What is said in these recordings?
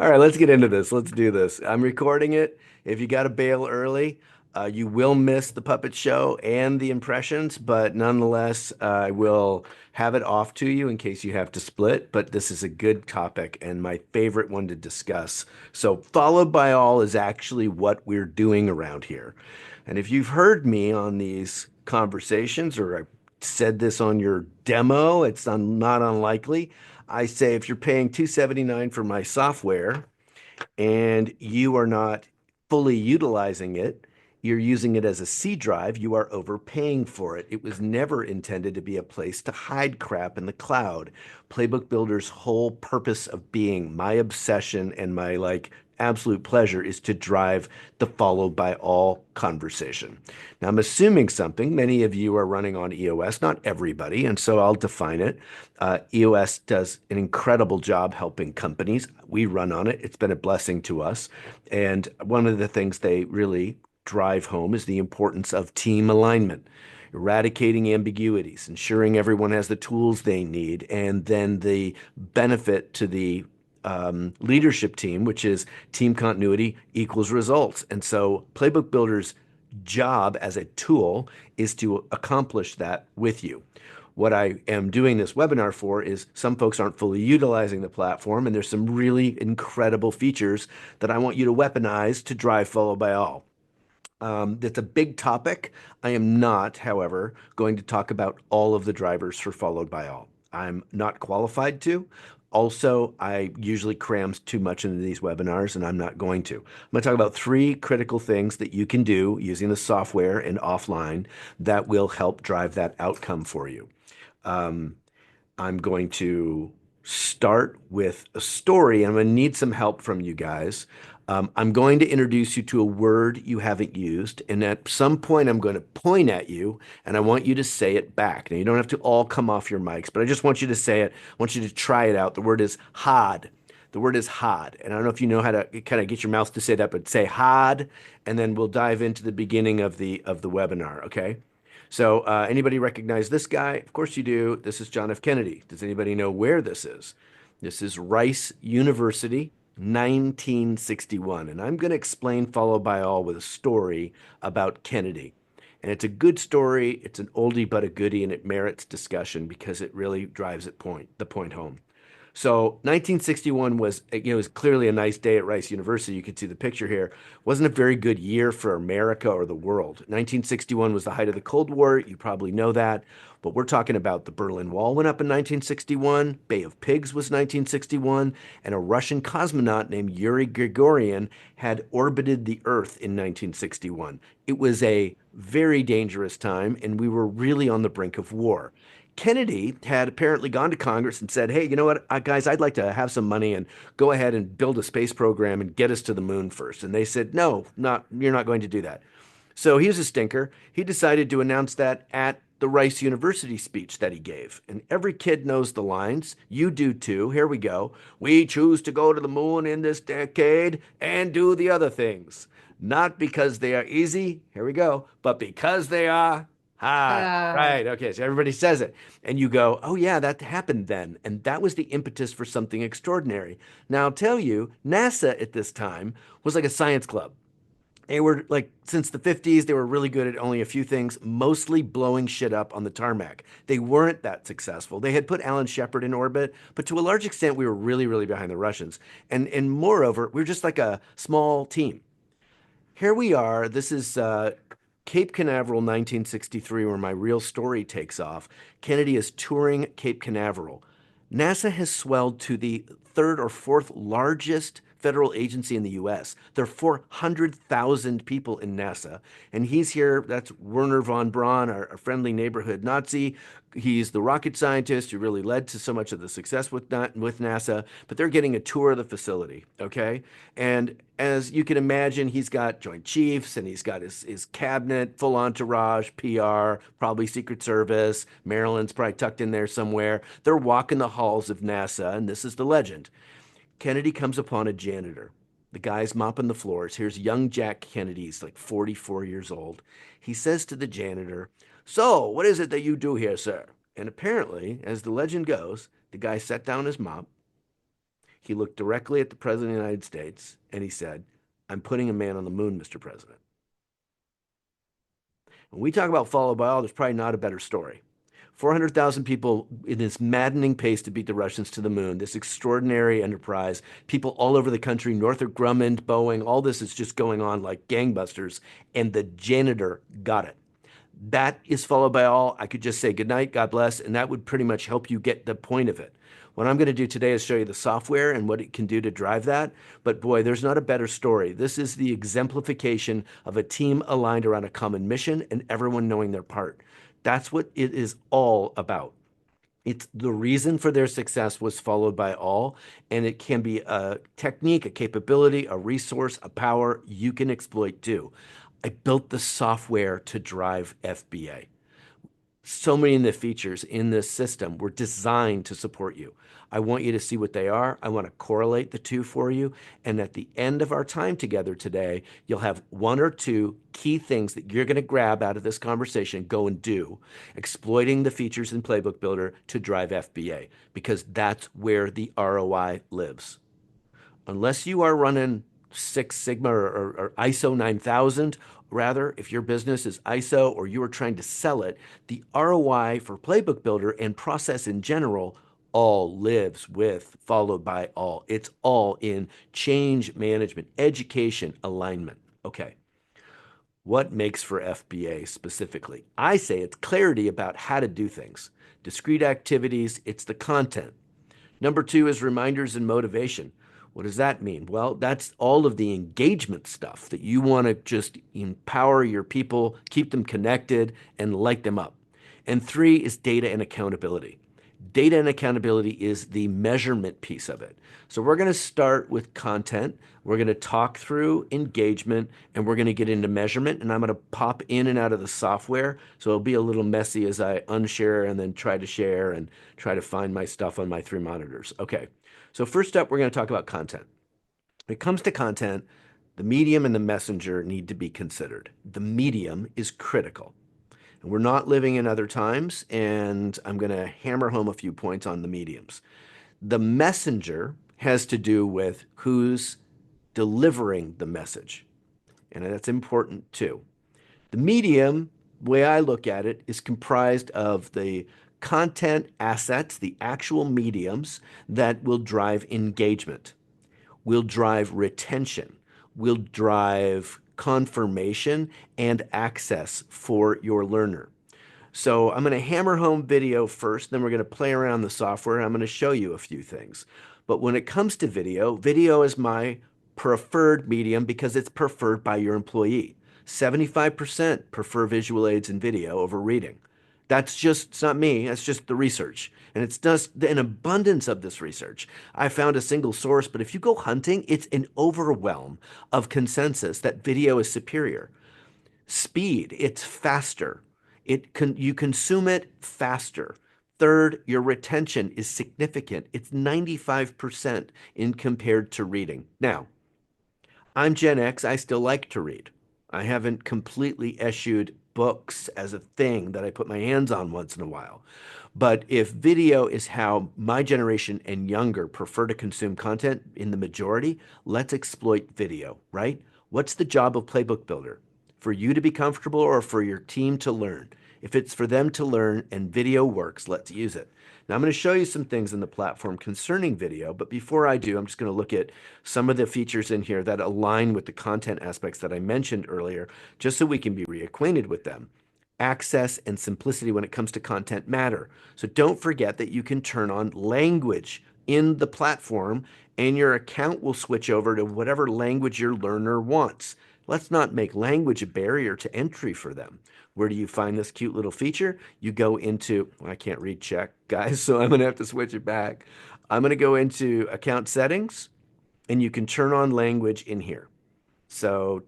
All right, let's get into this. Let's do this. I'm recording it. If you got to bail early, you will miss the puppet show and the impressions, but nonetheless, I will have it off to you in case you have to split. But this is a good topic and my favorite one to discuss. So, followed by all is actually what we're doing around here. And if you've heard me on these conversations or I said this on your demo, not unlikely. I say if you're paying $279 for my software and you are not fully utilizing it, you're using it as a C drive, you are overpaying for it. It was never intended to be a place to hide crap in the cloud. Playbook Builder's whole purpose of being, my obsession and my absolute pleasure is to drive the followed by all conversation. Now, I'm assuming something. Many of you are running on EOS, not everybody, and so I'll define it. EOS does an incredible job helping companies. We run on it. It's been a blessing to us. And one of the things they really drive home is the importance of team alignment, eradicating ambiguities, ensuring everyone has the tools they need, and then the benefit to the leadership team, which is team continuity equals results. And so Playbook Builder's job as a tool is to accomplish that with you. What I am doing this webinar for is some folks aren't fully utilizing the platform, and there's some really incredible features that I want you to weaponize to drive followed by all. It's a big topic. I am not, however, going to talk about all of the drivers for followed by all. I'm not qualified to. Also, I usually cram too much into these webinars, and I'm not going to. I'm going to talk about three critical things that you can do using the software and offline that will help drive that outcome for you. Um, I'm going to start with a story. I'm going to need some help from you guys. I'm going to introduce you to a word you haven't used, and at some point, I'm going to point at you, and I want you to say it back. Now, you don't have to all come off your mics, but I just want you to say it. I want you to try it out. The word is hard. The word is hard. And I don't know if you know how to kind of get your mouth to say that, but say hard, and then we'll dive into the beginning of the webinar, okay? So, anybody recognize this guy? Of course you do. This is John F. Kennedy. Does anybody know where this is? This is Rice University, 1961. And I'm going to explain, followed by all, with a story about Kennedy. And it's a good story. It's an oldie but a goodie, and it merits discussion because it really drives the point home. So 1961 was clearly a nice day at Rice University. You can see the picture here. Wasn't a very good year for America or the world. 1961 was the height of the Cold War. You probably know that. But we're talking about the Berlin Wall went up in 1961, Bay of Pigs was 1961, and a Russian cosmonaut named Yuri Gagarin had orbited the Earth in 1961. It was a very dangerous time, and we were really on the brink of war. Kennedy had apparently gone to Congress and said, "Hey, you know what, guys, I'd like to have some money and go ahead and build a space program and get us to the moon first." And they said, "No, you're not going to do that." So he was a stinker. He decided to announce that at the Rice University speech that he gave. And every kid knows the lines. You do too. Here we go. "We choose to go to the moon in this decade and do the other things. Not because they are easy, here we go, but because they are hard." Uh, Right. Okay. So everybody says it. And you go, "Oh, yeah, that happened then." And that was the impetus for something extraordinary. Now, I'll tell you, NASA at this time was like a science club. They were like, since the 50s, they were really good at only a few things, mostly blowing shit up on the tarmac. They weren't that successful. They had put Alan Shepard in orbit, but to a large extent, we were really, really behind the Russians. And moreover, we were just like a small team. Here we are. This is Cape Canaveral, 1963, where my real story takes off. Kennedy is touring Cape Canaveral. NASA has swelled to the third or fourth largest federal agency in the US. There are 400,000 people in NASA, and he's here. That's Werner von Braun, our friendly neighborhood Nazi. He's the rocket scientist who really led to so much of the success with NASA, but they're getting a tour of the facility, okay? And as you can imagine, he's got Joint Chiefs and he's got his cabinet, full entourage, PR, probably Secret Service. Maryland's probably tucked in there somewhere. They're walking the halls of NASA, and this is the legend. Kennedy comes upon a janitor. The guy's mopping the floors. Here's young Jack Kennedy. He's like 44 years old. He says to the janitor, "So, what is it that you do here, sir?" And apparently, as the legend goes, the guy set down his mop. He looked directly at the President of the United States and he said, I'm putting a man on the moon, Mr. President. When we talk about followed by all, there's probably not a better story. 400,000 people in this maddening pace to beat the Russians to the moon, this extraordinary enterprise, people all over the country, Northrop Grumman, Boeing, all this is just going on like gangbusters, and the janitor got it. That is followed by all. I could just say good night, God bless, and that would pretty much help you get the point of it. What I'm going to do today is show you the software and what it can do to drive that. But boy, there's not a better story. This is the exemplification of a team aligned around a common mission and everyone knowing their part. That's what it is all about. It's the reason for their success was followed by all, and it can be a technique, a capability, a resource, a power you can exploit too. I built the software to drive FBA. So many of the features in this system were designed to support you. I want you to see what they are. I want to correlate the two for you. And at the end of our time together today, you'll have one or two key things that you're going to grab out of this conversation, go and do, exploiting the features in Playbook Builder to drive FBA, because that's where the ROI lives. Unless you are running Six Sigma or ISO 9000, rather, if your business is ISO or you are trying to sell it, the ROI for Playbook Builder and process in general all lives with followed by all. It's all in change management, education, alignment. Okay. What makes for FBA specifically? I say it's clarity about how to do things. Discrete activities, it's the content. Number two is reminders and motivation. What does that mean? Well, that's all of the engagement stuff that you want to just empower your people, keep them connected, and light them up. And three is data and accountability. Data and accountability is the measurement piece of it. So we're going to start with content. We're going to talk through engagement, and we're going to get into measurement. And I'm going to pop in and out of the software. So it'll be a little messy as I unshare and then try to share and try to find my stuff on my three monitors. Okay. So first up, we're going to talk about content. When it comes to content, the medium and the messenger need to be considered. The medium is critical. And we're not living in other times, and I'm going to hammer home a few points on the mediums. The messenger has to do with who's delivering the message, and that's important too. The medium, the way I look at it, is comprised of the content assets, the actual mediums that will drive engagement, will drive retention, will drive confirmation and access for your learner. So I'm going to hammer home video first, then we're going to play around the software. I'm going to show you a few things. But when it comes to video, video is my preferred medium because it's preferred by your employee. 75% prefer visual aids and video over reading. That's just, it's not me, that's just the research. And it's just an abundance of this research. I found a single source, but if you go hunting, it's an overwhelm of consensus that video is superior. Speed, it's faster. You consume it faster. Third, your retention is significant. It's 95% in compared to reading. Now, I'm Gen X. I still like to read. I haven't completely eschewed books as a thing that I put my hands on once in a while. But if video is how my generation and younger prefer to consume content in the majority, let's exploit video, right? What's the job of Playbook Builder? For you to be comfortable or for your team to learn? If it's for them to learn and video works, let's use it. Now I'm going to show you some things in the platform concerning video, but before I do, I'm just going to look at some of the features in here that align with the content aspects that I mentioned earlier, just so we can be reacquainted with them. Access and simplicity when it comes to content matter. So don't forget that you can turn on language in the platform and your account will switch over to whatever language your learner wants. Let's not make language a barrier to entry for them. Where do you find this cute little feature? You go into, well, I can't read check, guys, so I'm going to have to switch it back. I'm going to go into account settings, and you can turn on language in here. So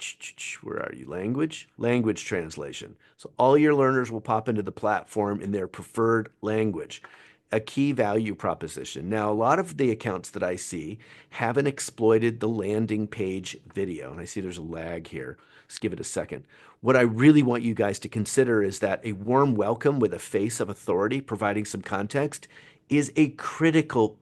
where are you? Language translation. So all your learners will pop into the platform in their preferred language. A key value proposition. Now, a lot of the accounts that I see haven't exploited the landing page video. And I see there's a lag here. Let's give it a second. What I really want you guys to consider is that a warm welcome with a face of authority, providing some context, is a critical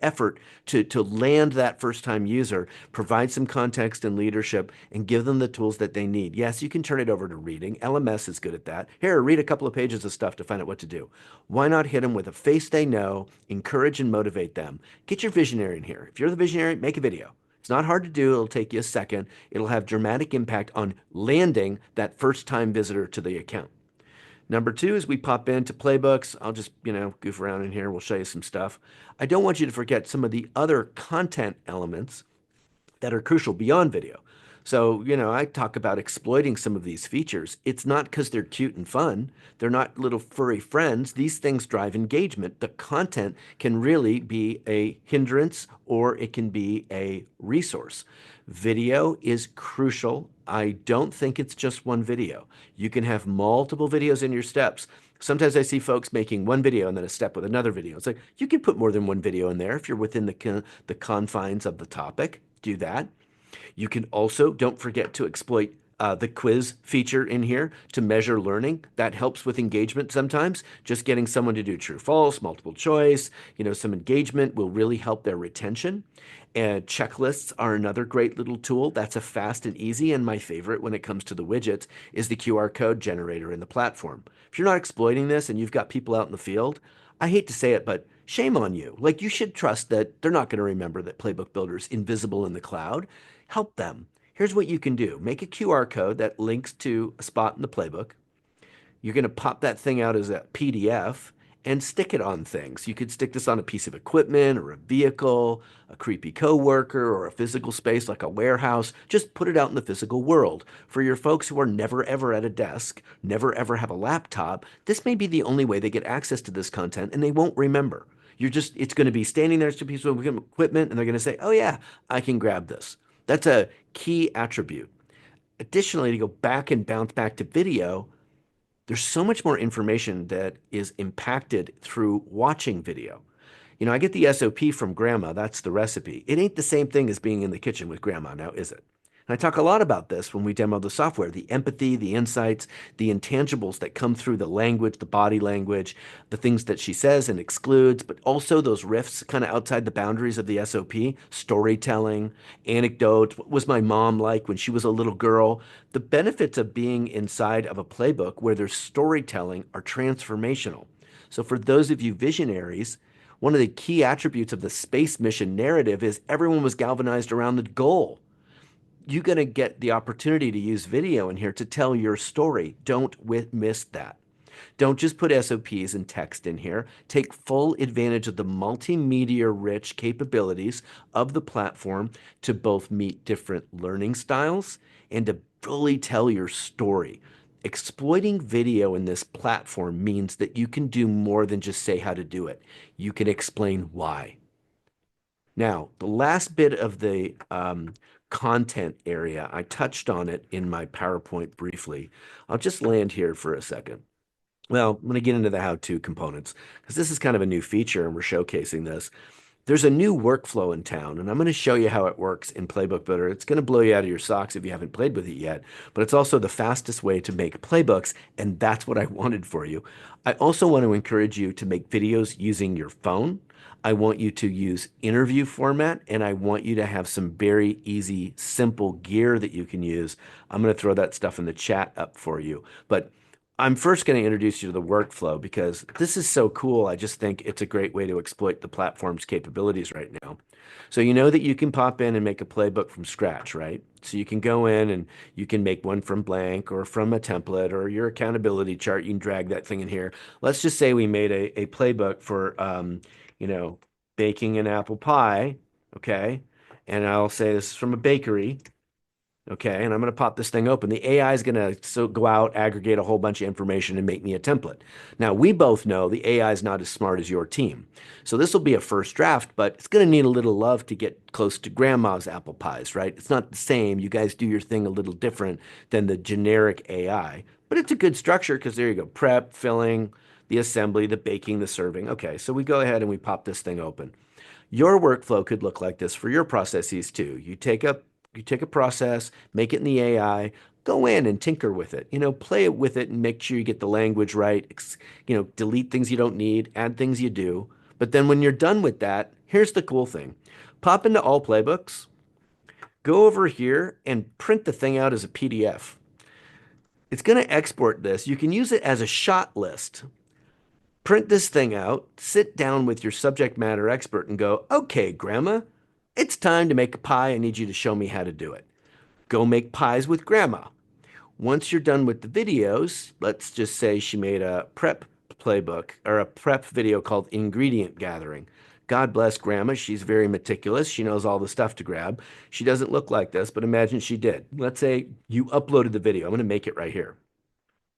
effort to land that first time user, provide some context and leadership, and give them the tools that they need. Yes, you can turn it over to reading. LMS is good at that. Here, read a couple of pages of stuff to find out what to do. Why not hit them with a face they know, encourage and motivate them? Get your visionary in here. If you're the visionary, make a video. It's not hard to do. It'll take you a second. It'll have dramatic impact on landing that first time visitor to the account. Number two is we pop into playbooks. I'll just, goof around in here. We'll show you some stuff. I don't want you to forget some of the other content elements that are crucial beyond video. So, I talk about exploiting some of these features. It's not because they're cute and fun. They're not little furry friends. These things drive engagement. The content can really be a hindrance or it can be a resource. Video is crucial. I don't think it's just one video. You can have multiple videos in your steps. Sometimes I see folks making one video and then a step with another video. It's like you can put more than one video in there if you're within the confines of the topic. Do that. You can also, don't forget to exploit the quiz feature in here to measure learning. That helps with engagement sometimes. Just getting someone to do true, false, multiple choice, some engagement will really help their retention. And checklists are another great little tool. That's a fast and easy. And my favorite when it comes to the widgets is the QR code generator in the platform. If you're not exploiting this and you've got people out in the field, I hate to say it, but shame on you. Like you should trust that they're not going to remember that Playbook Builder is invisible in the cloud. Help them. Here's what you can do. Make a QR code that links to a spot in the playbook. You're going to pop that thing out as a PDF and stick it on things. You could stick this on a piece of equipment or a vehicle, a creepy coworker, or a physical space like a warehouse. Just put it out in the physical world. For your folks who are never ever at a desk, never ever have a laptop, this may be the only way they get access to this content and they won't remember. It's going to be standing there to pieces of equipment and they're going to say, oh yeah, I can grab this. That's a key attribute. Additionally, to go back and bounce back to video, there's so much more information that is impacted through watching video. I get the SOP from grandma. That's the recipe. It ain't the same thing as being in the kitchen with grandma now, is it? And I talk a lot about this when we demo the software, the empathy, the insights, the intangibles that come through the language, the body language, the things that she says and excludes, but also those riffs kind of outside the boundaries of the SOP, storytelling, anecdotes. What was my mom like when she was a little girl? The benefits of being inside of a playbook where there's storytelling are transformational. So for those of you visionaries, one of the key attributes of the space mission narrative is everyone was galvanized around the goal. You're going to get the opportunity to use video in here to tell your story. Don't miss that. Don't just put SOPs and text in here. Take full advantage of the multimedia rich capabilities of the platform to both meet different learning styles and to fully tell your story. Exploiting video in this platform means that you can do more than just say how to do it. You can explain why. Now, the last bit of the content area, I touched on it in my PowerPoint briefly. I'll just land here for a second. Well, I'm going to get into the how-to components because this is kind of a new feature and we're showcasing this. There's a new workflow in town, and I'm going to show you how it works in Playbook Builder. It's going to blow you out of your socks if you haven't played with it yet, but it's also the fastest way to make playbooks, and that's what I wanted for you. I also want to encourage you to make videos using your phone. I want you to use interview format, and I want you to have some very easy, simple gear that you can use. I'm going to throw that stuff in the chat up for you. But I'm first going to introduce you to the workflow because this is so cool. I just think it's a great way to exploit the platform's capabilities right now. So you know that you can pop in and make a playbook from scratch, right? So you can go in and you can make one from blank or from a template or your accountability chart. You can drag that thing in here. Let's just say we made a playbook for, baking an apple pie, okay? And I'll say this is from a bakery. Okay, and I'm going to pop this thing open. The AI is going to go out, aggregate a whole bunch of information, and make me a template. Now, we both know the AI is not as smart as your team. So this will be a first draft, but it's going to need a little love to get close to grandma's apple pies, right? It's not the same. You guys do your thing a little different than the generic AI, but it's a good structure because there you go. Prep, filling, the assembly, the baking, the serving. Okay, so we go ahead and we pop this thing open. Your workflow could look like this for your processes too. You take a process, make it in the AI, go in and tinker with it. Play it with it and make sure you get the language right. Delete things you don't need, add things you do. But then when you're done with that, here's the cool thing. Pop into all playbooks, go over here and print the thing out as a PDF. It's going to export this. You can use it as a shot list. Print this thing out, sit down with your subject matter expert and go, okay, Grandma, it's time to make a pie. I need you to show me how to do it. Go make pies with Grandma. Once you're done with the videos, let's just say she made a prep playbook or a prep video called Ingredient Gathering. God bless Grandma. She's very meticulous. She knows all the stuff to grab. She doesn't look like this, but imagine she did. Let's say you uploaded the video. I'm going to make it right here.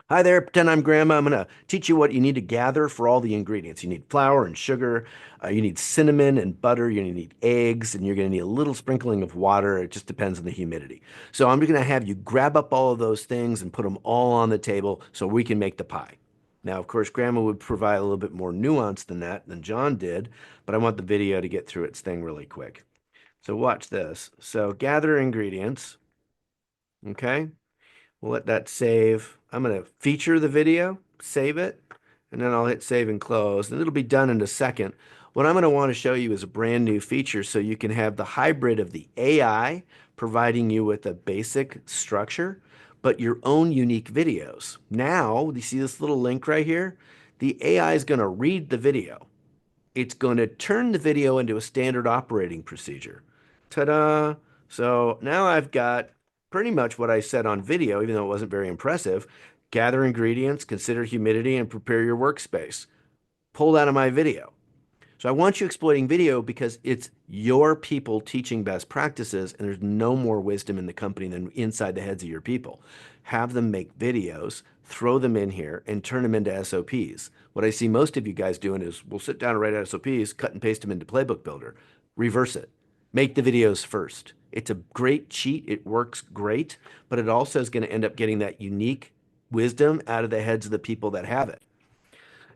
Hi there, pretend I'm Grandma. I'm going to teach you what you need to gather for all the ingredients. You need flour and sugar. You need cinnamon and butter. You need eggs, and you're going to need a little sprinkling of water. It just depends on the humidity. So I'm going to have you grab up all of those things and put them all on the table so we can make the pie. Now, of course, Grandma would provide a little bit more nuance than that than John did, but I want the video to get through its thing really quick. So watch this. So gather ingredients. Okay. We'll let that save. I'm going to feature the video, save it, and then I'll hit save and close, and it'll be done in a second. What I'm going to want to show you is a brand new feature so you can have the hybrid of the AI providing you with a basic structure, but your own unique videos. Now, you see this little link right here? The AI is going to read the video. It's going to turn the video into a standard operating procedure. Ta-da! So now I've got pretty much what I said on video, even though it wasn't very impressive. Gather ingredients, consider humidity, and prepare your workspace. Pulled out of my video. So I want you exploiting video because it's your people teaching best practices, and there's no more wisdom in the company than inside the heads of your people. Have them make videos, throw them in here, and turn them into SOPs. What I see most of you guys doing is we'll sit down and write SOPs, cut and paste them into PlaybookBuilder, reverse it. Make the videos first. It's a great cheat. It works great, but it also is going to end up getting that unique wisdom out of the heads of the people that have it.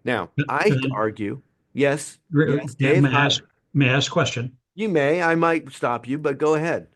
Now, I argue, yes, yes, Dan, Dave, hi. may I ask a question? You may, I might stop you, but go ahead.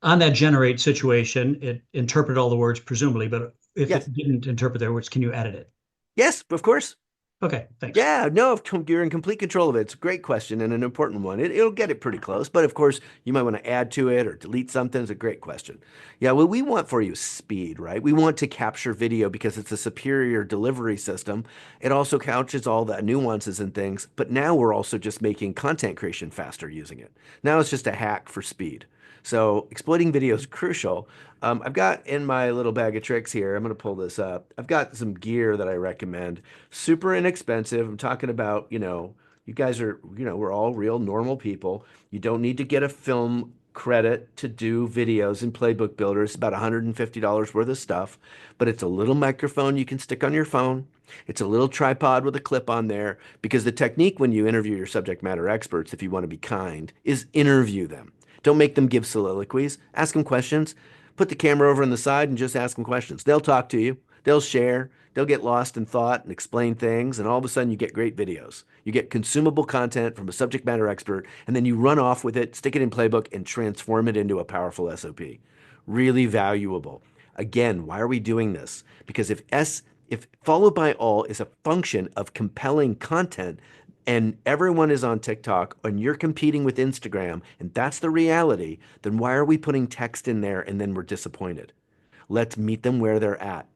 On that generate situation, it interpreted all the words presumably, but if Yes, it didn't interpret their words, can you edit it? yes, of course. Okay, thanks. Yeah, no, you're in complete control of it. It's a great question and an important one. It'll get it pretty close, but of course, you might want to add to it or delete something. It's a great question. Yeah, what we want for you is speed, right? We want to capture video because it's a superior delivery system. It also couches all the nuances and things, but now we're also just making content creation faster using it. Now it's just a hack for speed. So exploiting video is crucial. I've got in my little bag of tricks here, I'm going to pull this up. I've got some gear that I recommend. Super inexpensive. I'm talking about, you guys are, we're all real normal people. You don't need to get a film credit to do videos in Playbook Builder. It's about $150 worth of stuff, but it's a little microphone you can stick on your phone. It's a little tripod with a clip on there because the technique when you interview your subject matter experts, if you want to be kind, is interview them. Don't make them give soliloquies. Ask them questions. Put the camera over on the side and just ask them questions. They'll talk to you. They'll share. They'll get lost in thought and explain things. And all of a sudden, you get great videos. You get consumable content from a subject matter expert, and then you run off with it, stick it in Playbook, and transform it into a powerful SOP. Really valuable. Again, why are we doing this? Because if followed by all is a function of compelling content, and everyone is on TikTok and you're competing with Instagram, and that's the reality, then why are we putting text in there and then we're disappointed? Let's meet them where they're at.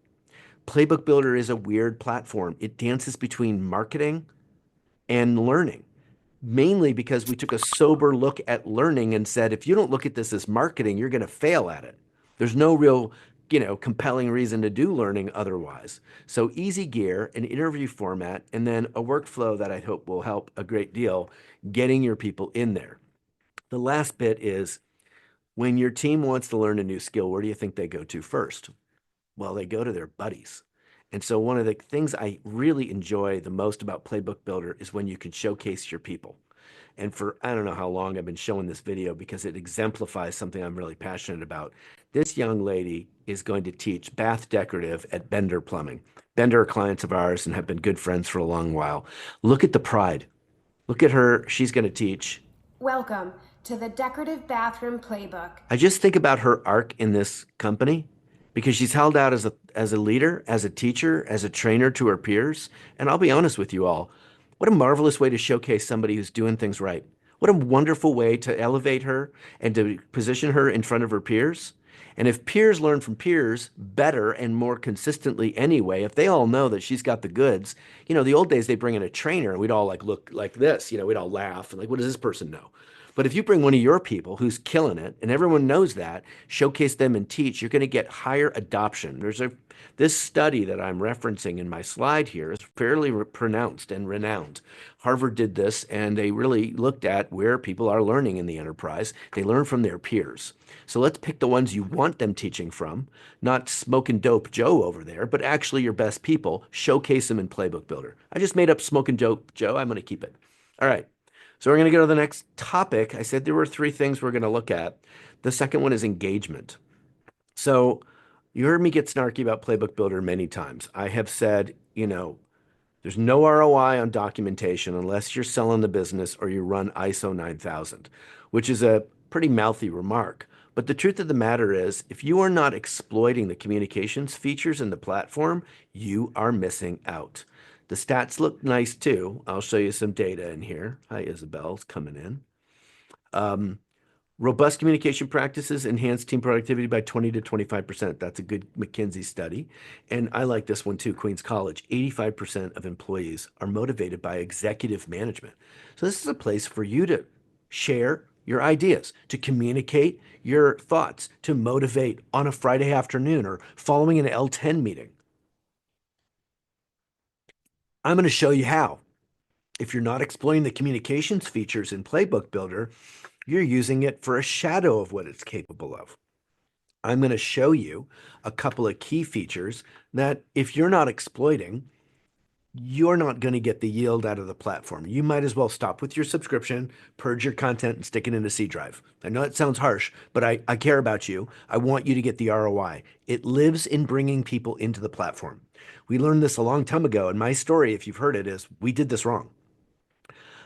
Playbook Builder is a weird platform. It dances between marketing and learning, mainly because we took a sober look at learning and said, if you don't look at this as marketing, you're going to fail at it. There's no real, compelling reason to do learning otherwise. So easy gear, an interview format, and then a workflow that I hope will help a great deal getting your people in there. The last bit is when your team wants to learn a new skill, where do you think they go to first? Well, they go to their buddies. And so one of the things I really enjoy the most about Playbook Builder is when you can showcase your people. And for I don't know how long I've been showing this video because it exemplifies something I'm really passionate about. This young lady is going to teach bath decorative at Bender Plumbing. Bender are clients of ours and have been good friends for a long while. Look at the pride. Look at her. She's going to teach. Welcome to the decorative bathroom playbook. I just think about her arc in this company because she's held out as a leader, as a teacher, as a trainer to her peers. And I'll be honest with you all, what a marvelous way to showcase somebody who's doing things right. What a wonderful way to elevate her and to position her in front of her peers. And if peers learn from peers better and more consistently anyway, if they all know that she's got the goods, the old days they bring in a trainer and we'd all like look like this, we'd all laugh and like, what does this person know? But if you bring one of your people who's killing it and everyone knows that, showcase them and teach, you're going to get higher adoption. This study that I'm referencing in my slide here is fairly pronounced and renowned. Harvard did this and they really looked at where people are learning in the enterprise. They learn from their peers. So let's pick the ones you want them teaching from, not smoking dope Joe over there, but actually your best people. Showcase them in Playbook Builder. I just made up smoking dope Joe. I'm going to keep it. All right. So we're going to go to the next topic. I said there were three things we're going to look at. The second one is engagement. So you heard me get snarky about Playbook Builder many times. I have said, there's no ROI on documentation unless you're selling the business or you run ISO 9000, which is a pretty mouthy remark. But the truth of the matter is, if you are not exploiting the communications features in the platform, you are missing out. The stats look nice too. I'll show you some data in here. Hi, Isabel's coming in. Um, Robust communication practices enhance team productivity by 20 to 25%. That's a good McKinsey study. And I like this one too, Queens College. 85% of employees are motivated by executive management. So this is a place for you to share your ideas, to communicate your thoughts, to motivate on a Friday afternoon or following an L10 meeting. I'm going to show you how. If you're not exploring the communications features in Playbook Builder, you're using it for a shadow of what it's capable of. I'm going to show you a couple of key features that if you're not exploiting, you're not going to get the yield out of the platform. You might as well stop with your subscription, purge your content, and stick it in a C drive. I know it sounds harsh, but I care about you. I want you to get the ROI. It lives in bringing people into the platform. We learned this a long time ago, and my story, if you've heard it, is we did this wrong.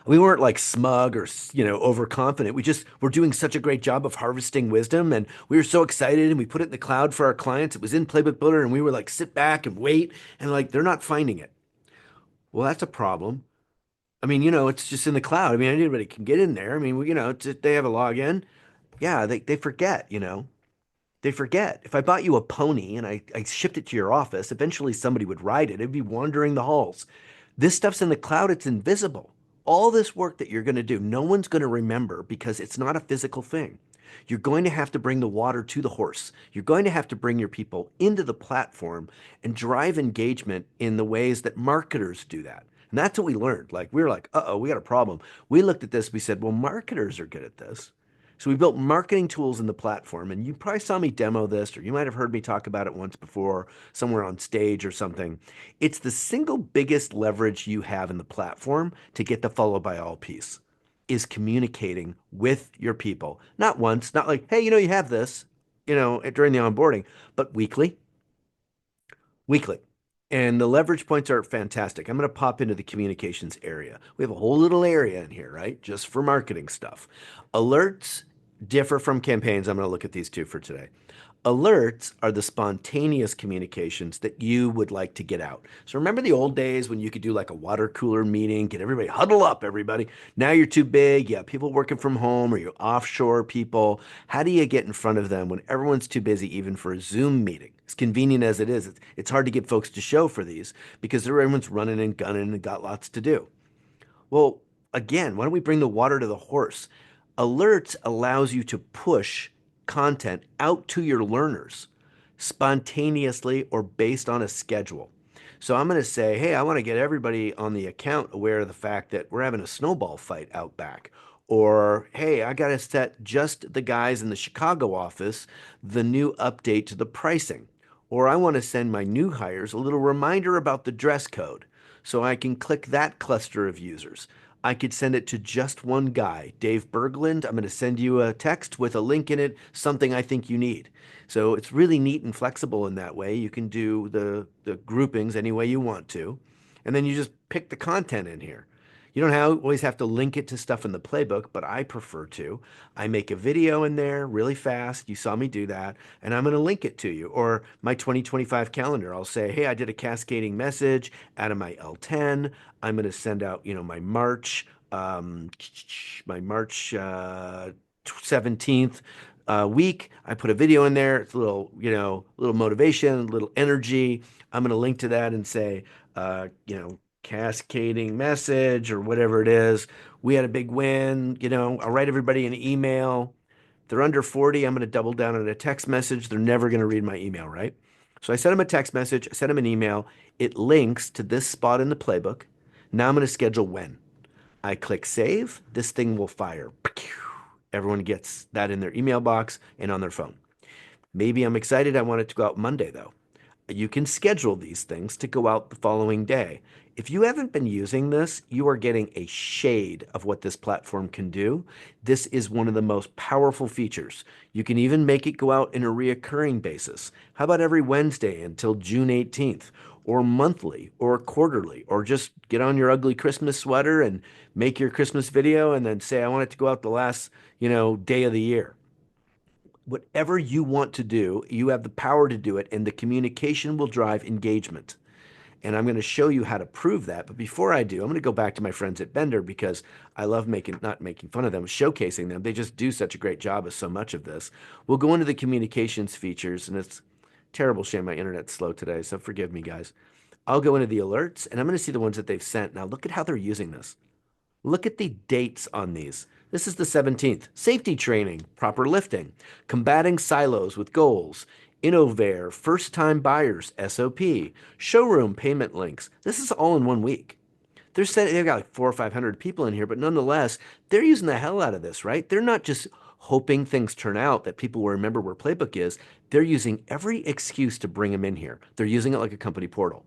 We weren't like smug or overconfident. We just were doing such a great job of harvesting wisdom, and we were so excited, and we put it in the cloud for our clients. It was in Playbook Builder, and we were like, sit back and wait, and like they're not finding it. Well, that's a problem. I mean, it's just in the cloud. I mean, anybody can get in there. I mean, they have a login. Yeah, they forget. They forget. If I bought you a pony and I shipped it to your office, eventually somebody would ride it. It'd be wandering the halls. This stuff's in the cloud, it's invisible. All this work that you're going to do, no one's going to remember because it's not a physical thing. You're going to have to bring the water to the horse. You're going to have to bring your people into the platform and drive engagement in the ways that marketers do that. And that's what we learned. Like, we were like, uh-oh, we got a problem. We looked at this, we said, well, marketers are good at this. So we built marketing tools in the platform, and you probably saw me demo this, or you might have heard me talk about it once before, somewhere on stage or something. It's the single biggest leverage you have in the platform to get the follow by all piece is communicating with your people. Not once, not like, hey, you have this, during the onboarding, but weekly, weekly. And the leverage points are fantastic. I'm going to pop into the communications area. We have a whole little area in here, right? Just for marketing stuff. Alerts differ from campaigns. I'm going to look at these two for today. Alerts are the spontaneous communications that you would like to get out. So remember the old days when you could do like a water cooler meeting, get everybody, huddle up, everybody. Now you're too big. You have people working from home or you offshore people. How do you get in front of them when everyone's too busy, even for a Zoom meeting? As convenient as it is, it's hard to get folks to show for these because everyone's running and gunning and got lots to do. Well, again, why don't we bring the water to the horse? Alerts allows you to push content out to your learners spontaneously or based on a schedule. So I'm going to say, hey, I want to get everybody on the account aware of the fact that we're having a snowball fight out back. Or, hey, I got to set just the guys in the Chicago office the new update to the pricing. Or I want to send my new hires a little reminder about the dress code so I can click that cluster of users. I could send it to just one guy, Dave Berglund. I'm going to send you a text with a link in it, something I think you need. So it's really neat and flexible in that way. You can do the groupings any way you want to. And then you just pick the content in here. You don't always have to link it to stuff in the playbook, but I prefer to. I make a video in there really fast. You saw me do that, and I'm going to link it to you. Or my 2025 calendar, I'll say, hey, I did a cascading message out of my L10. I'm going to send out, um, my March 17th week. I put a video in there. It's a little, little motivation, a little energy. I'm going to link to that and say, cascading message or whatever it is. We had a big win. I'll write everybody an email. If they're under 40, I'm going to double down on a text message. They're never going to read my email, right? So I sent them a text message. I sent them an email. It links to this spot in the playbook. Now I'm going to schedule when. I click save. This thing will fire. Everyone gets that in their email box and on their phone. Maybe I'm excited. I want it to go out Monday, though. You can schedule these things to go out the following day. If you haven't been using this, you are getting a shade of what this platform can do. This is one of the most powerful features. You can even make it go out in a reoccurring basis. How about every Wednesday until June 18th, or monthly, or quarterly, or just get on your ugly Christmas sweater and make your Christmas video and then say, I want it to go out the last, day of the year. Whatever you want to do, you have the power to do it, and the communication will drive engagement. And I'm going to show you how to prove that. But before I do, I'm going to go back to my friends at Bender because I love not making fun of them, showcasing them. They just do such a great job of so much of this. We'll go into the communications features, and it's terrible shame my internet's slow today, so forgive me, guys. I'll go into the alerts, and I'm going to see the ones that they've sent. Now look at how they're using this. Look at the dates on these. This is the 17th. Safety training, proper lifting, combating silos with goals, Innovair, first-time buyers, SOP, showroom payment links. This is all in 1 week. They've got like 400 or 500 people in here, but nonetheless, they're using the hell out of this, right? They're not just hoping things turn out that people will remember where Playbook is. They're using every excuse to bring them in here. They're using it like a company portal.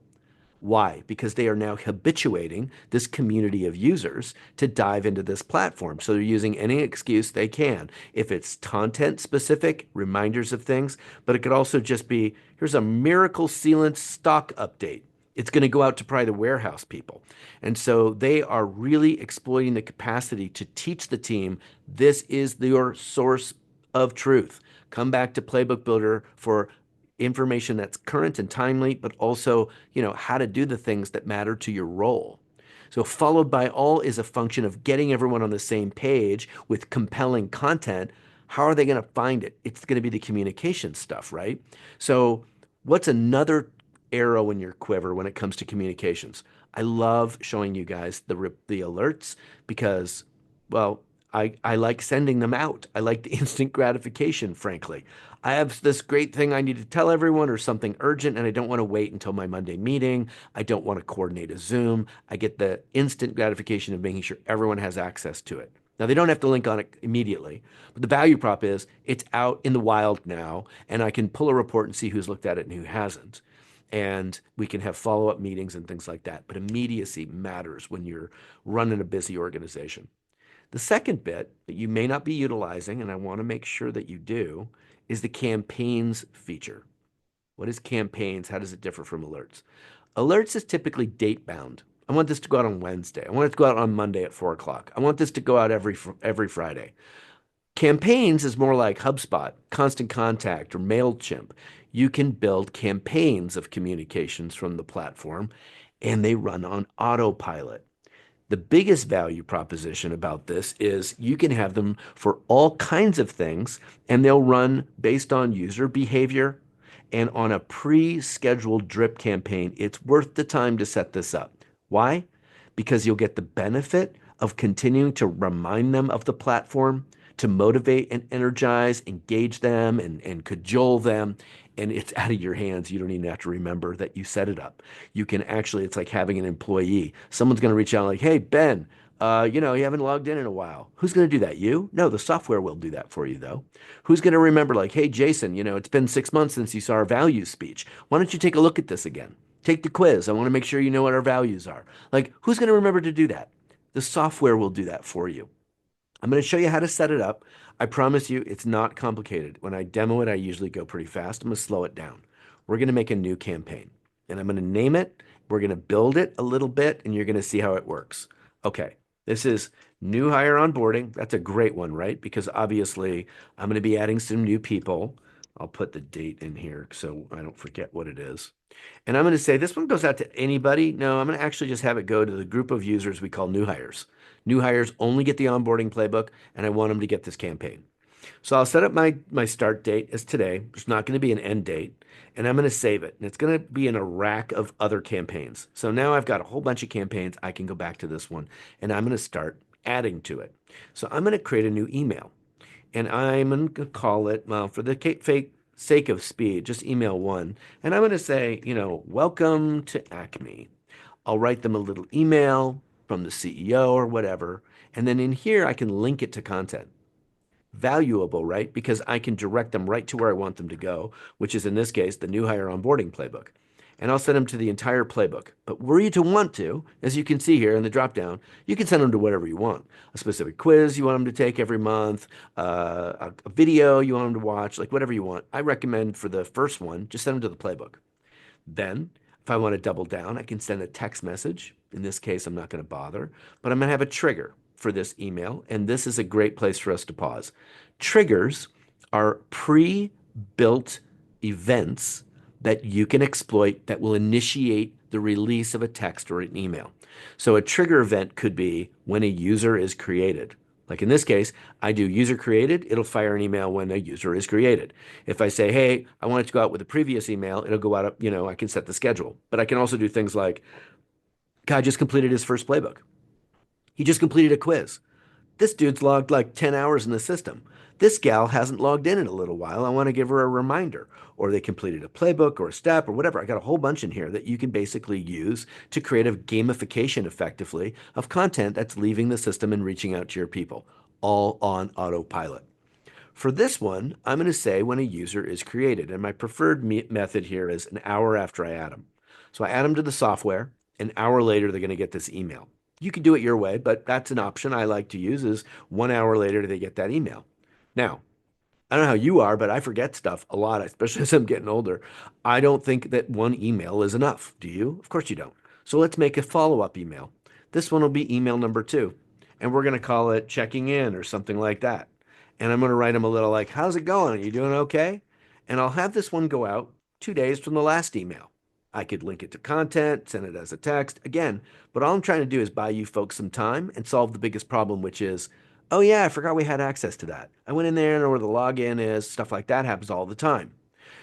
Why? Because they are now habituating this community of users to dive into this platform. So they're using any excuse they can. If it's content specific, reminders of things, but it could also just be, here's a miracle sealant stock update. It's going to go out to probably the warehouse people. And so they are really exploiting the capacity to teach the team, this is your source of truth. Come back to Playbook Builder for information that's current and timely, but also, how to do the things that matter to your role. So followed by all is a function of getting everyone on the same page with compelling content. How are they going to find it? It's going to be the communication stuff, right? So what's another arrow in your quiver when it comes to communications? I love showing you guys the alerts because, well, I like sending them out. I like the instant gratification, frankly. I have this great thing I need to tell everyone or something urgent, and I don't want to wait until my Monday meeting. I don't want to coordinate a Zoom. I get the instant gratification of making sure everyone has access to it. Now, they don't have to link on it immediately, but the value prop is it's out in the wild now, and I can pull a report and see who's looked at it and who hasn't. And we can have follow-up meetings and things like that. But immediacy matters when you're running a busy organization. The second bit that you may not be utilizing, and I want to make sure that you do, is the campaigns feature. What is campaigns? How does it differ from alerts? Alerts is typically date bound. I want this to go out on Wednesday. I want it to go out on Monday at 4 o'clock. I want this to go out every Friday. Campaigns is more like HubSpot, Constant Contact, or MailChimp. You can build campaigns of communications from the platform, and they run on autopilot. The biggest value proposition about this is you can have them for all kinds of things, and they'll run based on user behavior and on a pre-scheduled drip campaign. It's worth the time to set this up. Why? Because you'll get the benefit of continuing to remind them of the platform, to motivate and energize, engage them and cajole them. And it's out of your hands. You don't even have to remember that you set it up. You can actually, it's like having an employee. Someone's going to reach out like, hey, Ben, you haven't logged in a while. Who's going to do that? You? No, the software will do that for you, though. Who's going to remember like, hey, Jason, it's been 6 months since you saw our values speech. Why don't you take a look at this again? Take the quiz. I want to make sure you know what our values are. Like, who's going to remember to do that? The software will do that for you. I'm going to show you how to set it up. I promise you it's not complicated. When I demo it, I usually go pretty fast. I'm going to slow it down. We're going to make a new campaign, and I'm going to name it. We're going to build it a little bit, and you're going to see how it works. Okay, This is new hire onboarding. That's a great one, right? Because obviously I'm going to be adding some new people. I'll put the date in here so I don't forget what it is. And I'm going to say this one goes out to anybody. No, I'm going to actually just have it go to the group of users we call new hires. New hires only get the onboarding playbook, and I want them to get this campaign. So I'll set up my start date as today. There's not going to be an end date, and I'm going to save it. And it's going to be in a rack of other campaigns. So now I've got a whole bunch of campaigns. I can go back to this one, and I'm going to start adding to it. So I'm going to create a new email, and I'm going to call it, well, for the sake of speed, just email one. And I'm going to say, welcome to Acme. I'll write them a little email from the CEO or whatever. And then in here, I can link it to content. Valuable, right? Because I can direct them right to where I want them to go, which is in this case, the new hire onboarding playbook. And I'll send them to the entire playbook. But were you to want to, as you can see here in the dropdown, you can send them to whatever you want. A specific quiz you want them to take every month, a video you want them to watch, like whatever you want. I recommend for the first one, just send them to the playbook. Then, if I want to double down, I can send a text message. In this case, I'm not going to bother, but I'm going to have a trigger for this email, and this is a great place for us to pause. Triggers are pre-built events that you can exploit that will initiate the release of a text or an email. So a trigger event could be when a user is created. Like in this case, I do user created, it'll fire an email when a user is created. If I say, hey, I want it to go out with a previous email, it'll go out, I can set the schedule. But I can also do things like, guy just completed his first playbook. He just completed a quiz. This dude's logged like 10 hours in the system. This gal hasn't logged in a little while. I want to give her a reminder. Or they completed a playbook or a step or whatever. I got a whole bunch in here that you can basically use to create a gamification effectively of content that's leaving the system and reaching out to your people, all on autopilot. For this one, I'm going to say when a user is created. And my preferred method here is an hour after I add them. So I add them to the software. An hour later, they're going to get this email. You can do it your way, but that's an option I like to use is 1 hour later they get that email. Now, I don't know how you are, but I forget stuff a lot, especially as I'm getting older. I don't think that one email is enough. Do you? Of course you don't. So let's make a follow-up email. This one will be email number 2, and we're going to call it checking in or something like that. And I'm going to write them a little like, how's it going? Are you doing okay? And I'll have this one go out 2 days from the last email. I could link it to content, send it as a text again, but all I'm trying to do is buy you folks some time and solve the biggest problem, which is, oh yeah, I forgot we had access to that. I went in there and know where the login is, stuff like that happens all the time.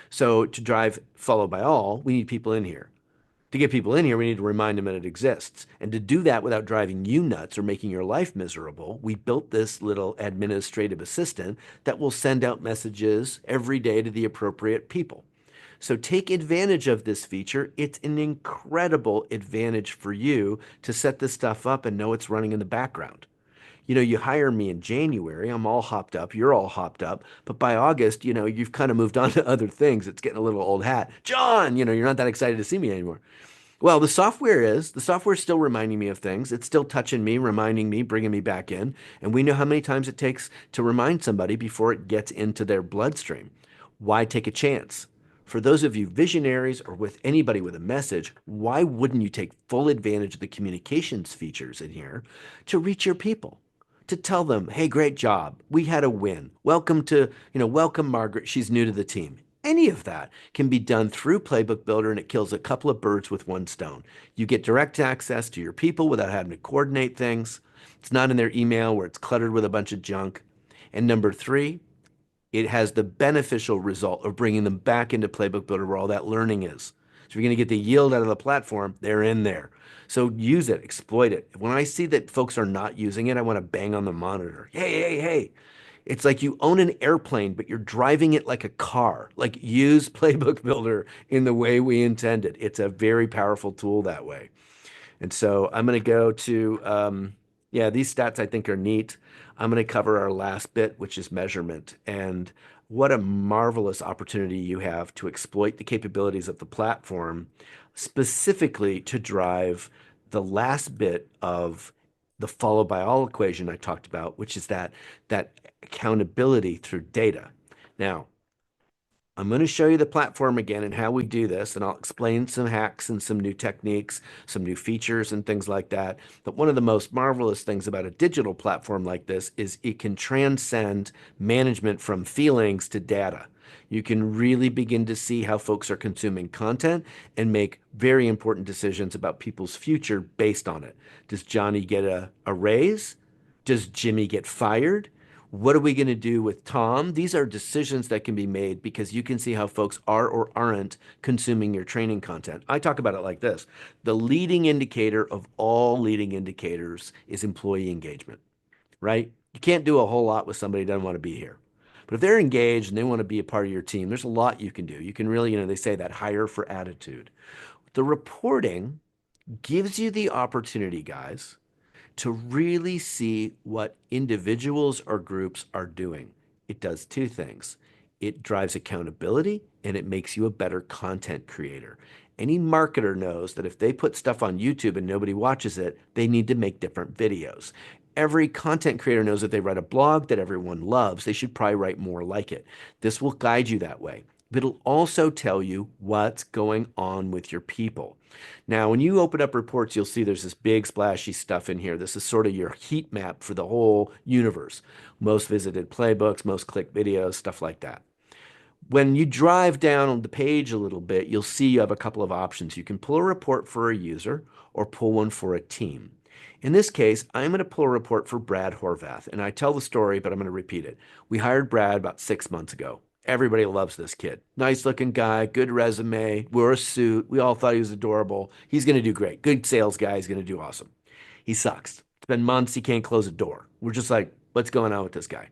So to drive followed by all, we need people in here. To get people in here, we need to remind them that it exists. And to do that without driving you nuts or making your life miserable, we built this little administrative assistant that will send out messages every day to the appropriate people. So take advantage of this feature. It's an incredible advantage for you to set this stuff up and know it's running in the background. You hire me in January, I'm all hopped up, you're all hopped up, but by August, you've kind of moved on to other things. It's getting a little old hat. John, you're not that excited to see me anymore. Well, the software's still reminding me of things. It's still touching me, reminding me, bringing me back in. And we know how many times it takes to remind somebody before it gets into their bloodstream. Why take a chance? For those of you visionaries or with anybody with a message, why wouldn't you take full advantage of the communications features in here to reach your people? To tell them, hey, great job. We had a win. Welcome Margaret. She's new to the team. Any of that can be done through Playbook Builder, and it kills a couple of birds with one stone. You get direct access to your people without having to coordinate things. It's not in their email where it's cluttered with a bunch of junk. And number 3, it has the beneficial result of bringing them back into Playbook Builder where all that learning is. So if you're going to get the yield out of the platform, they're in there. So use it, exploit it. When I see that folks are not using it, I want to bang on the monitor. Hey, hey, hey. It's like you own an airplane, but you're driving it like a car. Like use Playbook Builder in the way we intended. It's a very powerful tool that way. And so I'm going to go to, these stats I think are neat. I'm going to cover our last bit, which is measurement. And what a marvelous opportunity you have to exploit the capabilities of the platform, specifically to drive the last bit of the followed by all equation I talked about, which is that accountability through data. Now, I'm going to show you the platform again and how we do this, and I'll explain some hacks and some new techniques, some new features and things like that. But one of the most marvelous things about a digital platform like this is it can transcend management from feelings to data. You can really begin to see how folks are consuming content and make very important decisions about people's future based on it. Does Johnny get a raise? Does Jimmy get fired? What are we going to do with Tom? These are decisions that can be made because you can see how folks are or aren't consuming your training content. I talk about it like this. The leading indicator of all leading indicators is employee engagement, right? You can't do a whole lot with somebody who doesn't want to be here. But if they're engaged and they want to be a part of your team, there's a lot you can do. You can really, they say that hire for attitude. The reporting gives you the opportunity, guys, to really see what individuals or groups are doing. It does two things. It drives accountability and it makes you a better content creator. Any marketer knows that if they put stuff on YouTube and nobody watches it, they need to make different videos. Every content creator knows that they write a blog that everyone loves, they should probably write more like it. This will guide you that way. But it'll also tell you what's going on with your people. Now, when you open up reports, you'll see there's this big splashy stuff in here. This is sort of your heat map for the whole universe. Most visited playbooks, most clicked videos, stuff like that. When you drive down on the page a little bit, you'll see you have a couple of options. You can pull a report for a user or pull one for a team. In this case, I'm going to pull a report for Brad Horvath, and I tell the story, but I'm going to repeat it. We hired Brad about 6 months ago. Everybody loves this kid. Nice looking guy, good resume, wore a suit. We all thought he was adorable. He's going to do great. Good sales guy. He's going to do awesome. He sucks. It's been months. He can't close a door. We're just like, what's going on with this guy?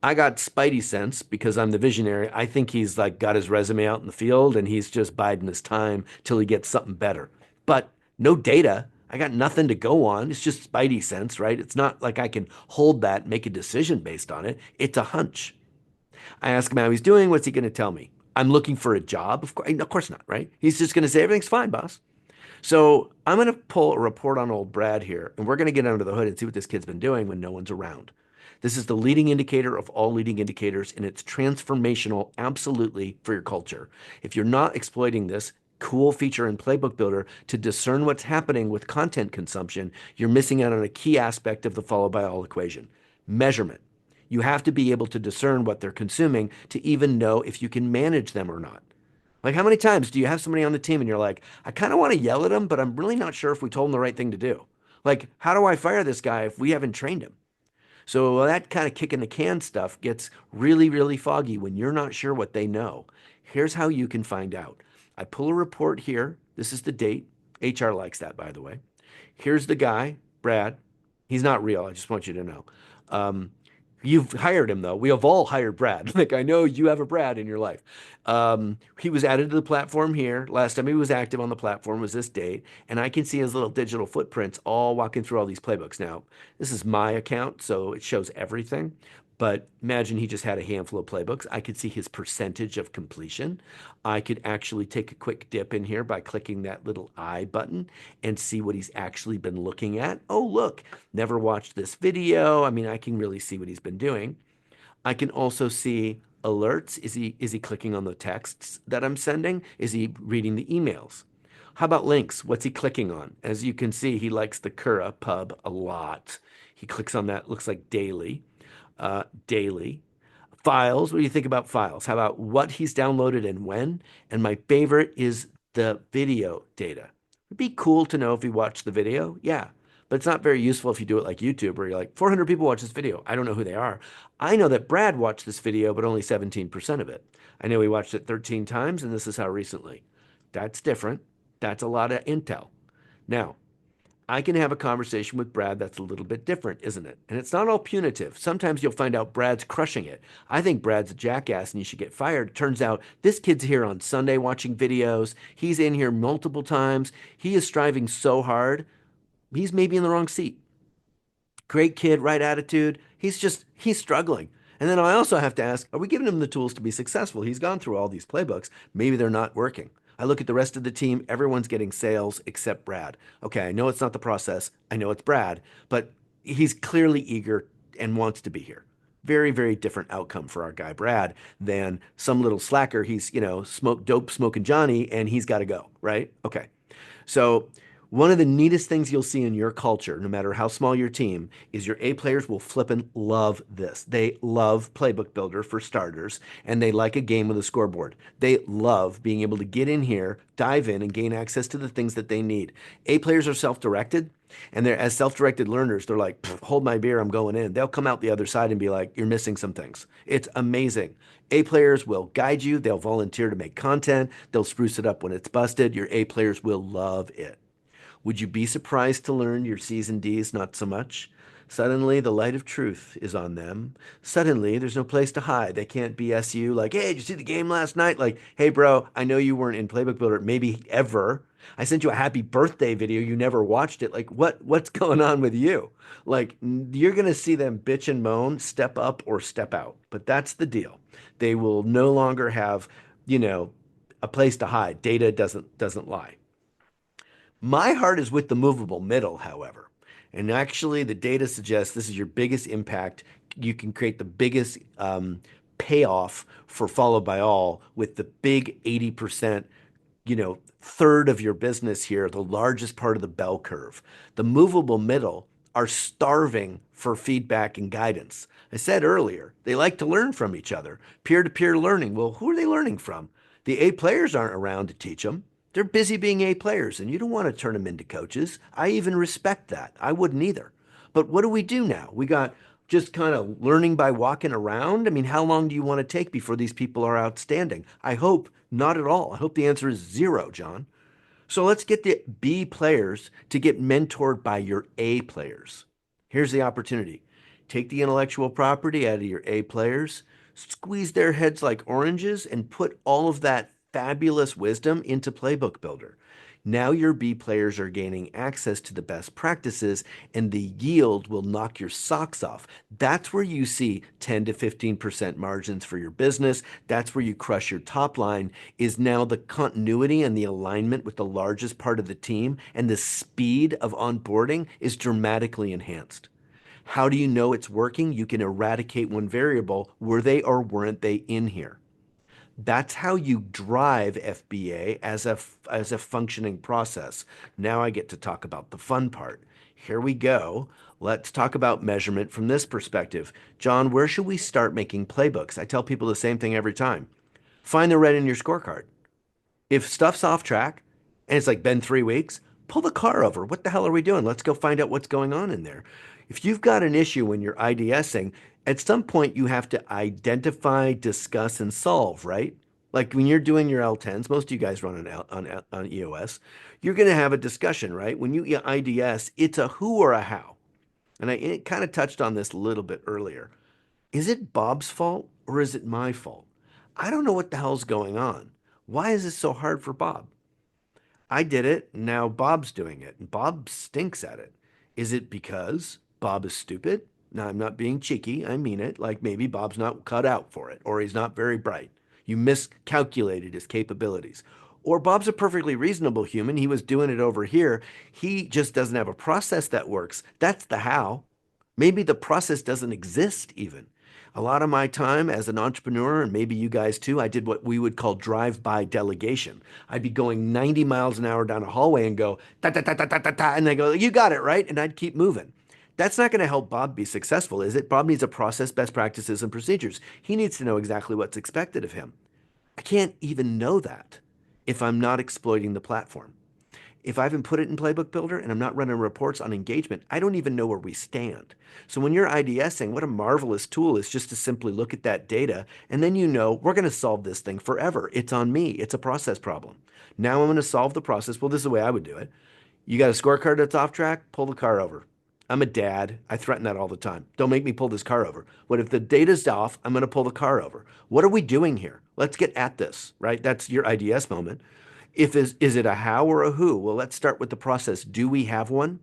I got spidey sense because I'm the visionary. I think he's like got his resume out in the field and he's just biding his time till he gets something better. But no data. I got nothing to go on. It's just spidey sense, right? It's not like I can hold that and make a decision based on it. It's a hunch. I ask him how he's doing. What's he going to tell me? I'm looking for a job. Of course not, right? He's just going to say everything's fine, boss. So I'm going to pull a report on old Brad here, and we're going to get under the hood and see what this kid's been doing when no one's around. This is the leading indicator of all leading indicators, and it's transformational absolutely for your culture. If you're not exploiting this cool feature in Playbook Builder to discern what's happening with content consumption, you're missing out on a key aspect of the follow by all equation: measurement. You have to be able to discern what they're consuming to even know if you can manage them or not. Like, how many times do you have somebody on the team and you're like, I kind of want to yell at him, but I'm really not sure if we told him the right thing to do? Like, how do I fire this guy if we haven't trained him? So that kind of kicking the can stuff gets really, really foggy when you're not sure what they know. Here's how you can find out. I pull a report here. This is the date. HR likes that, by the way. Here's the guy, Brad. He's not real. I just want you to know. Um, You've hired him though. We have all hired Brad. Like, I know you have a Brad in your life. He was added to the platform here. Last time he was active on the platform was this date, and I can see his little digital footprints all walking through all these playbooks. Now, this is my account, so it shows everything. But imagine he just had a handful of playbooks. I could see his percentage of completion. I could actually take a quick dip in here by clicking that little I button and see what he's actually been looking at. Oh, look, never watched this video. I mean, I can really see what he's been doing. I can also see alerts. Is he clicking on the texts that I'm sending? Is he reading the emails? How about links? What's he clicking on? As you can see, he likes the Kura pub a lot. He clicks on that, looks like daily. Daily. Files, what do you think about files? How about what he's downloaded and when? And my favorite is the video data. It'd be cool to know if he watched the video. Yeah, but it's not very useful if you do it like YouTube, where you're like, 400 people watch this video. I don't know who they are. I know that Brad watched this video, but only 17% of it. I know he watched it 13 times, and this is how recently. That's different. That's a lot of intel. Now, I can have a conversation with Brad that's a little bit different, isn't it? And it's not all punitive. Sometimes you'll find out Brad's crushing it. I think Brad's a jackass and he should get fired. It turns out this kid's here on Sunday watching videos. He's in here multiple times. He is striving so hard. He's maybe in the wrong seat. Great kid, right attitude. He's struggling. And then I also have to ask, are we giving him the tools to be successful? He's gone through all these playbooks. Maybe they're not working. I look at the rest of the team. Everyone's getting sales except Brad. Okay, I know it's not the process. I know it's Brad, but he's clearly eager and wants to be here. Very, very different outcome for our guy Brad than some little slacker. He's, dope smoking Johnny and he's got to go, right? Okay. So one of the neatest things you'll see in your culture, no matter how small your team, is your A players will flippin' love this. They love Playbook Builder for starters, and they like a game with a scoreboard. They love being able to get in here, dive in, and gain access to the things that they need. A players are self-directed, and they're as self-directed learners, they're like, hold my beer, I'm going in. They'll come out the other side and be like, you're missing some things. It's amazing. A players will guide you. They'll volunteer to make content. They'll spruce it up when it's busted. Your A players will love it. Would you be surprised to learn your C's and D's not so much? Suddenly, the light of truth is on them. Suddenly, there's no place to hide. They can't BS you like, hey, did you see the game last night? Like, hey, bro, I know you weren't in Playbook Builder, maybe ever. I sent you a happy birthday video. You never watched it. Like, what's going on with you? Like, you're going to see them bitch and moan, step up or step out. But that's the deal. They will no longer have, you know, a place to hide. Data doesn't lie. My heart is with the movable middle, however. And actually, the data suggests this is your biggest impact. You can create the biggest payoff for followed by all with the big 80%, third of your business here, the largest part of the bell curve. The movable middle are starving for feedback and guidance. I said earlier, they like to learn from each other, peer-to-peer learning. Well, who are they learning from? The A players aren't around to teach them. They're busy being A players, and you don't want to turn them into coaches. I even respect that. I wouldn't either. But what do we do now? We got just kind of learning by walking around. I mean, how long do you want to take before these people are outstanding? I hope not at all. I hope the answer is zero, John. So let's get the B players to get mentored by your A players. Here's the opportunity. Take the intellectual property out of your A players, squeeze their heads like oranges, and put all of that fabulous wisdom into Playbook Builder. Now your B players are gaining access to the best practices and the yield will knock your socks off. That's where you see 10 to 15% margins for your business. That's where you crush your top line is now the continuity and the alignment with the largest part of the team and the speed of onboarding is dramatically enhanced. How do you know it's working? You can eradicate one variable. Were they or weren't they in here? That's how you drive FBA as a functioning process. Now I get to talk about the fun part. Here we go. Let's talk about measurement from this perspective. John, where should we start making playbooks? I tell people the same thing every time. Find the red in your scorecard. If stuff's off track and it's like been 3 weeks, pull the car over. What the hell are we doing? Let's go find out what's going on in there. If you've got an issue when you're IDSing, at some point you have to identify, discuss, and solve, right? Like when you're doing your L10s, most of you guys run on EOS, you're going to have a discussion, right? When you IDS, it's a who or a how. And I kind of touched on this a little bit earlier. Is it Bob's fault or is it my fault? I don't know what the hell's going on. Why is this so hard for Bob? I did it, now Bob's doing it, and Bob stinks at it. Is it because Bob is stupid? Now, I'm not being cheeky, I mean it, like maybe Bob's not cut out for it, or he's not very bright. You miscalculated his capabilities. Or Bob's a perfectly reasonable human, he was doing it over here, he just doesn't have a process that works. That's the how. Maybe the process doesn't exist even. A lot of my time as an entrepreneur, and maybe you guys too, I did what we would call drive-by delegation. I'd be going 90 miles an hour down a hallway and go, ta, ta, ta, ta, ta, ta, ta, and they go, you got it, right? And I'd keep moving. That's not going to help Bob be successful, is it? Bob needs a process, best practices, and procedures. He needs to know exactly what's expected of him. I can't even know that if I'm not exploiting the platform. If I haven't put it in Playbook Builder and I'm not running reports on engagement, I don't even know where we stand. So when you're IDSing, what a marvelous tool is just to simply look at that data and then you know we're going to solve this thing forever. It's on me. It's a process problem. Now I'm going to solve the process. Well, this is the way I would do it. You got a scorecard that's off track, pull the car over. I'm a dad. I threaten that all the time. Don't make me pull this car over. What if the data's off? I'm going to pull the car over. What are we doing here? Let's get at this, right? That's your IDS moment. Is it a how or a who? Well, let's start with the process. Do we have one?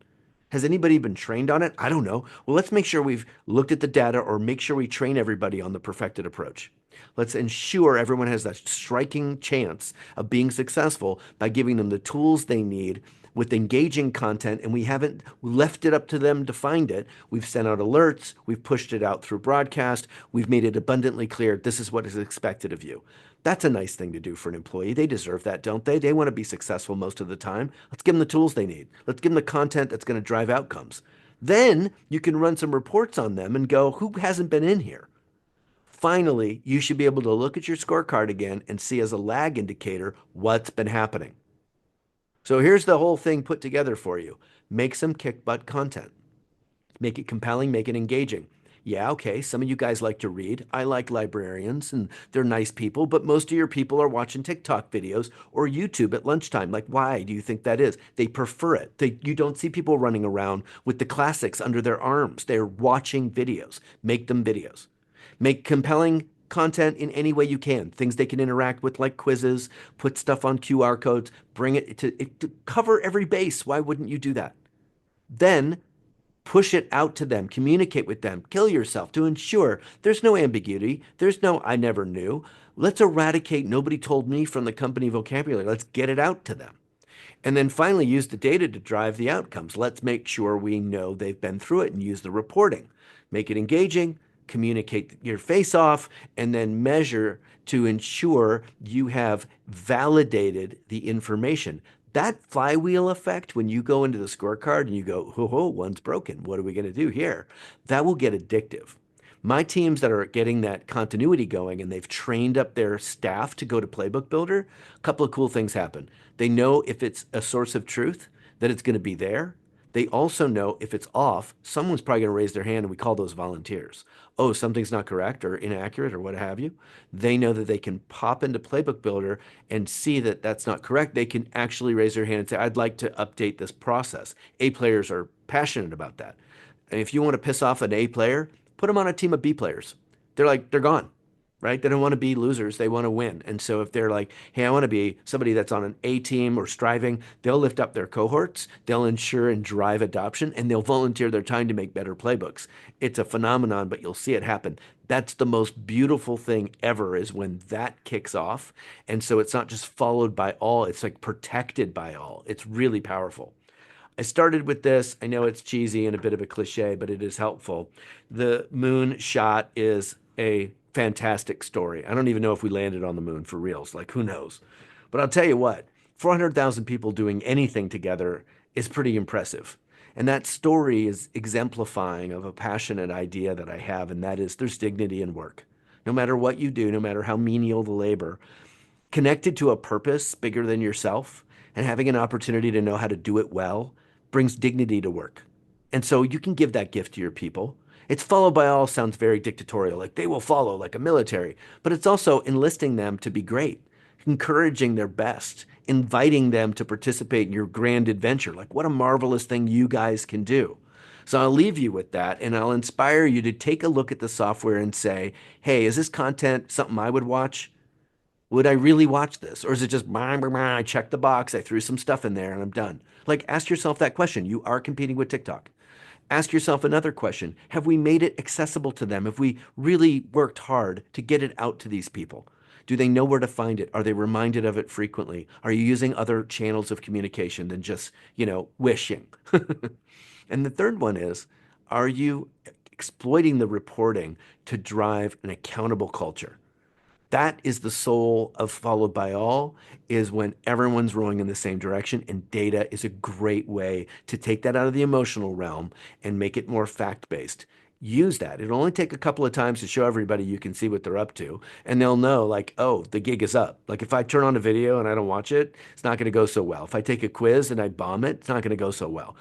Has anybody been trained on it? I don't know. Well, let's make sure we've looked at the data or make sure we train everybody on the perfected approach. Let's ensure everyone has a striking chance of being successful by giving them the tools they need with engaging content, and we haven't left it up to them to find it. We've sent out alerts, we've pushed it out through broadcast, we've made it abundantly clear this is what is expected of you. That's a nice thing to do for an employee. They deserve that, don't they? They want to be successful most of the time. Let's give them the tools they need. Let's give them the content that's going to drive outcomes. Then you can run some reports on them and go, who hasn't been in here? Finally, you should be able to look at your scorecard again and see as a lag indicator what's been happening. So here's the whole thing put together for you. Make some kick butt content. Make it compelling, make it engaging. Yeah, okay, some of you guys like to read. I like librarians and they're nice people, but most of your people are watching TikTok videos or YouTube at lunchtime. Like, why do you think that is? They prefer it. You don't see people running around with the classics under their arms. They're watching videos. Make them videos. Make compelling content in any way you can. Things they can interact with, like quizzes, put stuff on QR codes, bring it to cover every base. Why wouldn't you do that? Then push it out to them, communicate with them, kill yourself to ensure there's no ambiguity. There's no, I never knew. Let's eradicate nobody told me from the company vocabulary. Let's get it out to them. And then finally, use the data to drive the outcomes. Let's make sure we know they've been through it and use the reporting. Make it engaging, communicate your face off, and then measure to ensure you have validated the information. That flywheel effect, when you go into the scorecard and you go, oh, one's broken. What are we going to do here? That will get addictive. My teams that are getting that continuity going and they've trained up their staff to go to Playbook Builder, a couple of cool things happen. They know if it's a source of truth, that it's going to be there. They also know if it's off, someone's probably going to raise their hand, and we call those volunteers. Oh, something's not correct or inaccurate or what have you. They know that they can pop into Playbook Builder and see that that's not correct. They can actually raise their hand and say, I'd like to update this process. A players are passionate about that. And if you want to piss off an A player, put them on a team of B players. They're gone, right? They don't want to be losers. They want to win. And so if they're like, hey, I want to be somebody that's on an A team or striving, they'll lift up their cohorts, they'll ensure and drive adoption, and they'll volunteer their time to make better playbooks. It's a phenomenon, but you'll see it happen. That's the most beautiful thing ever, is when that kicks off. And so it's not just followed by all, it's like protected by all. It's really powerful. I started with this. I know it's cheesy and a bit of a cliche, but it is helpful. The moon shot is a fantastic story. I don't even know if we landed on the moon for reals. Like, who knows? But I'll tell you what, 400,000 people doing anything together is pretty impressive. And that story is exemplifying of a passionate idea that I have, and that is there's dignity in work. No matter what you do, no matter how menial the labor, connected to a purpose bigger than yourself and having an opportunity to know how to do it well brings dignity to work. And so you can give that gift to your people. It's followed by all sounds very dictatorial, like they will follow like a military, but it's also enlisting them to be great, encouraging their best, inviting them to participate in your grand adventure. Like, what a marvelous thing you guys can do. So I'll leave you with that, and I'll inspire you to take a look at the software and say, hey, is this content something I would watch? Would I really watch this? Or is it just, I checked the box, I threw some stuff in there, and I'm done? Like, ask yourself that question. You are competing with TikTok. Ask yourself another question. Have we made it accessible to them? Have we really worked hard to get it out to these people? Do they know where to find it? Are they reminded of it frequently? Are you using other channels of communication than just, wishing? And the third one is, are you exploiting the reporting to drive an accountable culture? That is the soul of followed by all, is when everyone's rowing in the same direction, and data is a great way to take that out of the emotional realm and make it more fact-based. Use that. It'll only take a couple of times to show everybody you can see what they're up to, and they'll know, like, oh, the gig is up. Like, if I turn on a video and I don't watch it, it's not going to go so well. If I take a quiz and I bomb it, it's not going to go so well.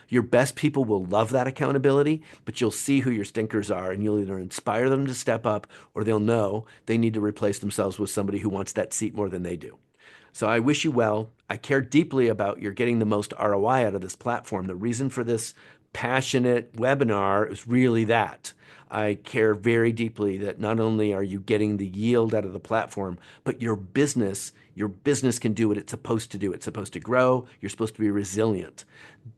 Your best people will love that accountability, but you'll see who your stinkers are, and you'll either inspire them to step up, or they'll know they need to replace themselves with somebody who wants that seat more than they do. So I wish you well. I care deeply about your getting the most ROI out of this platform. The reason for this passionate webinar is really that. I care very deeply that not only are you getting the yield out of the platform, but your business can do what it's supposed to do. It's supposed to grow. You're supposed to be resilient.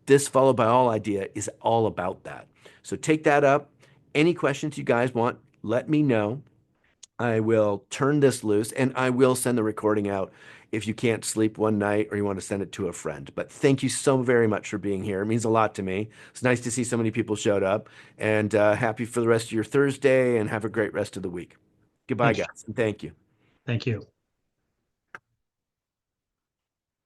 This followed by all idea is all about that. So take that up. Any questions you guys want, let me know. I will turn this loose and I will send the recording out if you can't sleep one night or you want to send it to a friend. But thank you so very much for being here. It means a lot to me. It's nice to see so many people showed up and happy for the rest of your Thursday and have a great rest of the week. Goodbye, Thanks. guys, and thank you. Thank you.